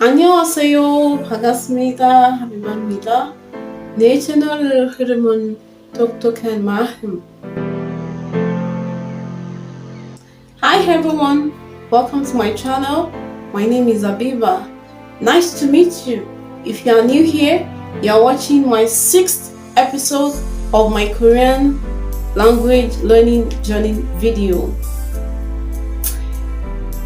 안녕하세요. 반갑습니다. 하비바입니다. 내 채널 흐름은 똑똑한 마음. Hi everyone. Welcome to my channel. My name is Habibah. Nice to meet you. If you are new here, you are watching my 6th episode of my Korean language learning journey video.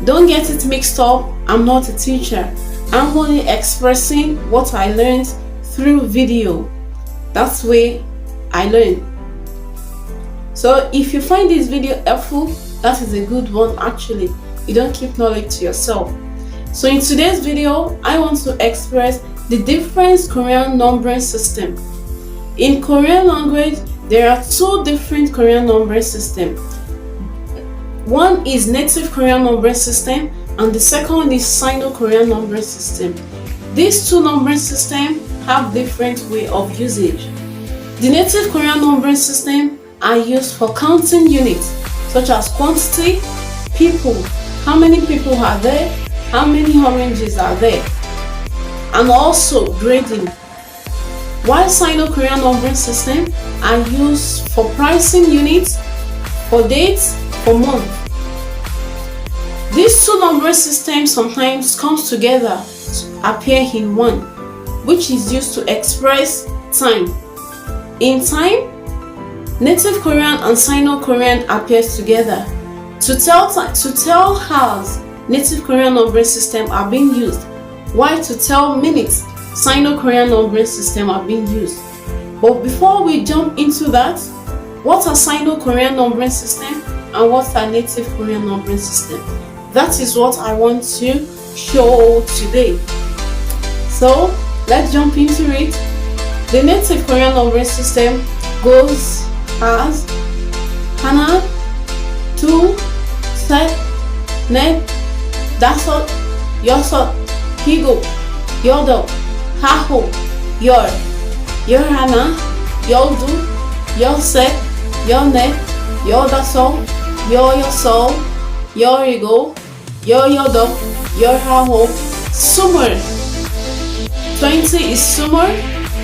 Don't get it mixed up. I'm not a teacher. I'm only expressing what I learned through video. That's the way I learn. So if you find this video helpful, that is a good one actually. You don't keep knowledge to yourself. So in today's video, I want to express the different Korean numbering system. In Korean language, there are two different Korean numbering systems. One is native Korean numbering system and the second is Sino-Korean numbering system. These two numbering systems have different way of usage. The native Korean numbering system are used for counting units such as quantity, people, how many people are there, how many oranges are there, and also grading. While Sino-Korean numbering system are used for pricing units, for dates, for months. These two numbering systems sometimes comes together to appear in one, which is used to express time. In time, native Korean and Sino-Korean appears together to tell hours native Korean numbering system are being used, while to tell minutes Sino-Korean numbering system are being used. But before we jump into that, what are Sino-Korean numbering system and what are native Korean numbering system? That is what I want to show today. So let's jump into it. The native Korean numbering system goes as 하나, 둘, 셋, 넷, 다섯, 여섯, 일곱, 여덟, 아홉, 열, 열하나, 열둘, 열셋, 열넷, 열다섯, 열여섯, 열일곱, 열여덟, 열아홉, 스물. 20 is 스물,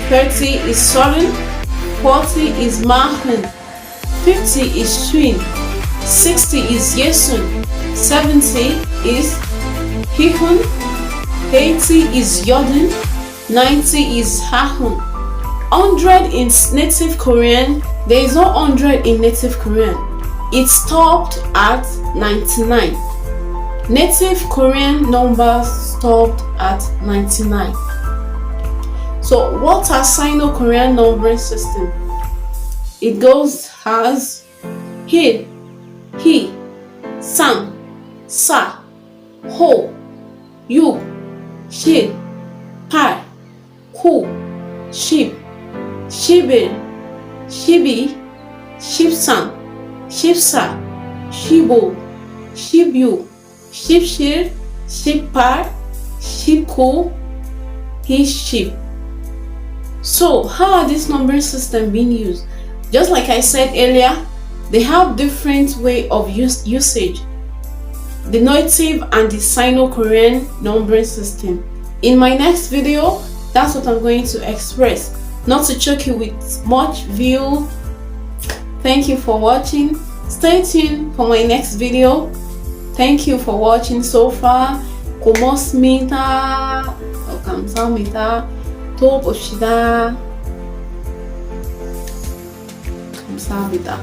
30 is 30, 40 is 마흔, 50 is 쉰, 60 is 예순, 70 is 희훈, 80 is 여든, 90 is 하훈. 100 in native Korean, there is no 100 in native Korean. It stopped at 99. Native Korean numbers stopped at 99. So what are Sino-Korean numbering system? It goes as he, sang, sa, ho, yu, 시, 팔, 구, 십, 십일, 십이, 십삼, 십사, 십오, 십육, 십칠, 십팔, 십구, 이십. So how are this numbering system being used? Just like I said earlier, they have different way of usage. The native and the Sino-Korean numbering system. In my next video, that's what I'm going to express. Not to choke you with much view. Thank you for watching. Stay tuned for my next video. Thank you for watching so far. 고맙습니다. 감사합니다. 또 봅시다. 감사합니다.